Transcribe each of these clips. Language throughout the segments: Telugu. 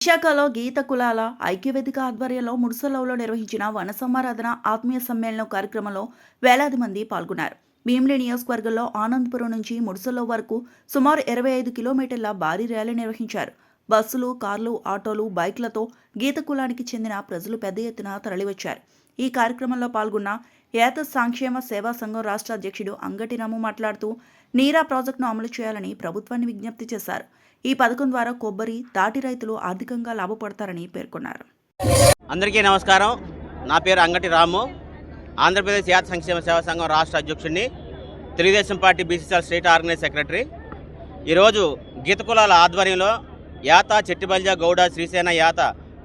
విశాఖలో గీత కులాల ఐక్యవేదిక ఆధ్వర్యంలో ముడుసలవులో నిర్వహించిన వన సమారాధన ఆత్మీయ సమ్మేళనం కార్యక్రమంలో వేలాది మంది పాల్గొన్నారు. భీమిలి నియోజకవర్గంలో ఆనందపురం నుంచి ముడుసలో వరకు సుమారు 25 కిలోమీటర్ల భారీ ర్యాలీ నిర్వహించారు. బస్సులు, కార్లు, ఆటోలు, బైక్లతో గీత కులానికి చెందిన ప్రజలు పెద్ద ఎత్తున తరలివచ్చారు. ఈ కార్యక్రమంలో పాల్గొన్న ఏత సంక్షేమ సేవా సంఘం రాష్ట్ర అధ్యక్షుడు అంగటి రాము మాట్లాడుతూ నీరా ప్రాజెక్టును అమలు చేయాలని ప్రభుత్వాన్ని విజ్ఞప్తి చేశారు. ఈ పథకం ద్వారా కొబ్బరి, తాటి రైతులు ఆర్థికంగా లాభపడతారని పేర్కొన్నారు. అందరికీ నమస్కారం. నా పేరు అంగటి రాము. ఆంధ్రప్రదేశ్ యాత సంక్షేమ సేవా సంఘం రాష్ట్ర అధ్యక్షుడిని, Telugu Desam party BCCL state organise secretary. ఈరోజు గీత కులాల ఆధ్వర్యంలో యాత, చెట్టిబల్జ, గౌడ, శ్రీసేన, యాత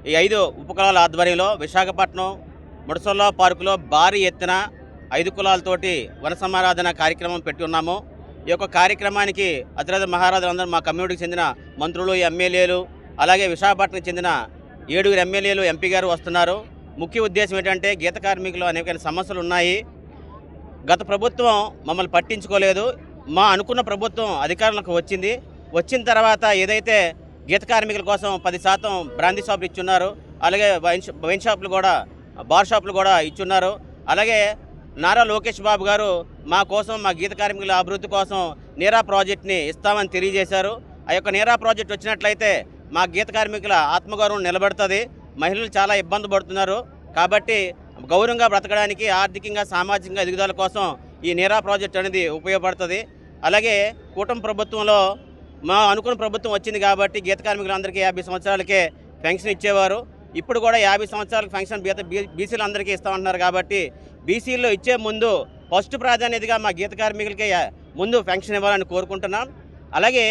ఈ 5 ఉపకులాల ఆధ్వర్యంలో విశాఖపట్నం ముడసొల్ల పార్కులో భారీ ఎత్తున 5 కులాలతోటి వన సమారాధన కార్యక్రమం పెట్టి ఉన్నాము. ఈ యొక్క కార్యక్రమానికి అతిరథ మహారాజులందరూ మా కమ్యూనిటీకి చెందిన మంత్రులు, ఎమ్మెల్యేలు, అలాగే విశాఖపట్నంకి చెందిన 7 ఎమ్మెల్యేలు, ఎంపీ గారు వస్తున్నారు. ముఖ్య ఉద్దేశం ఏంటంటే గీత కార్మికులు అనేక సమస్యలు ఉన్నాయి. గత ప్రభుత్వం మమ్మల్ని పట్టించుకోలేదు. మా అనుకున్న ప్రభుత్వం అధికారంలోకి వచ్చిన తర్వాత ఏదైతే గీత కార్మికుల కోసం 10% బ్రాందీ షాపులు ఇచ్చున్నారు, అలాగే వైన్ షాపులు కూడా, బార్ షాపులు కూడా ఇచ్చున్నారు. అలాగే నారా లోకేష్ బాబు గారు మా కోసం, మా గీత కార్మికుల అభివృద్ధి కోసం నీరా ప్రాజెక్ట్ని ఇస్తామని తెలియజేశారు. ఆ యొక్క నీరా ప్రాజెక్ట్ వచ్చినట్లయితే మా గీత కార్మికుల ఆత్మగౌరవం నిలబడుతుంది. మహిళలు చాలా ఇబ్బంది పడుతున్నారు. కాబట్టి గౌరవంగా బ్రతకడానికి, ఆర్థికంగా, సామాజికంగా ఎదుగుదల కోసం ఈ నీరా ప్రాజెక్ట్ అనేది ఉపయోగపడుతుంది. అలాగే కూటమి ప్రభుత్వంలో మా అనుకున్న ప్రభుత్వం వచ్చింది కాబట్టి గీత కార్మికులందరికీ 50 సంవత్సరాలకే పెన్షన్ ఇచ్చేవారు. ఇప్పుడు కూడా 50 సంవత్సరాలకు పెన్షన్ బీసీలందరికీ ఇస్తామంటున్నారు. కాబట్టి బీసీల్లో ఇచ్చే ముందు ఫస్ట్ ప్రాధాన్యతగా మా గీత కార్మికులకే ముందు పెన్షన్ ఇవ్వాలని కోరుకుంటున్నాం. అలాగే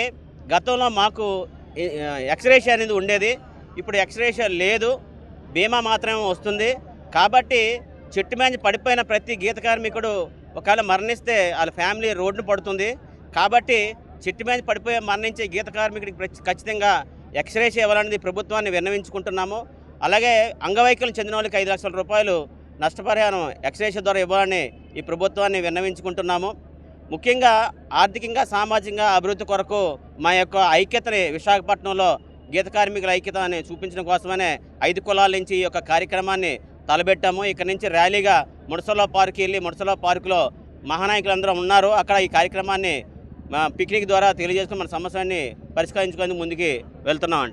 గతంలో మాకు ఎక్స్రేషియా అనేది ఉండేది. ఇప్పుడు ఎక్స్రేషియా లేదు, బీమా మాత్రమే వస్తుంది. కాబట్టి చెట్టు మీద పడిపోయిన ప్రతి గీత కార్మికుడు ఒకవేళ మరణిస్తే వాళ్ళ ఫ్యామిలీ రోడ్డును పడుతుంది. కాబట్టి చెట్టు మీద పడిపోయి మరణించే గీత కార్మికుడికి ఖచ్చితంగా ఎక్స్రేషియా ఇవ్వాలనేది ప్రభుత్వాన్ని విన్నవించుకుంటున్నాము. అలాగే అంగవైకల్యం చెందిన వాళ్ళకి 5 లక్షల రూపాయలు నష్టపరిహారం ఎక్స్రేషియా ద్వారా ఇవ్వాలని ఈ ప్రభుత్వాన్ని విన్నవించుకుంటున్నాము. ముఖ్యంగా ఆర్థికంగా, సామాజికంగా అభివృద్ధి కొరకు మా యొక్క ఐక్యతని విశాఖపట్నంలో గీత కార్మికుల ఐక్యతని చూపించడం కోసమనే 5 కులాల నుంచి ఈ యొక్క కార్యక్రమాన్ని తలబెట్టాము. ఇక్కడ నుంచి ర్యాలీగా ముడసొల్ల పార్క్ వెళ్ళి, ముడసొల్ల పార్కులో మహానాయకులందరూ ఉన్నారు. అక్కడ ఈ కార్యక్రమాన్ని పిక్నిక్ ద్వారా తెలియజేసుకుని మన సమస్యని పరిష్కరించుకొని ముందుకు వెళ్తున్నామండి.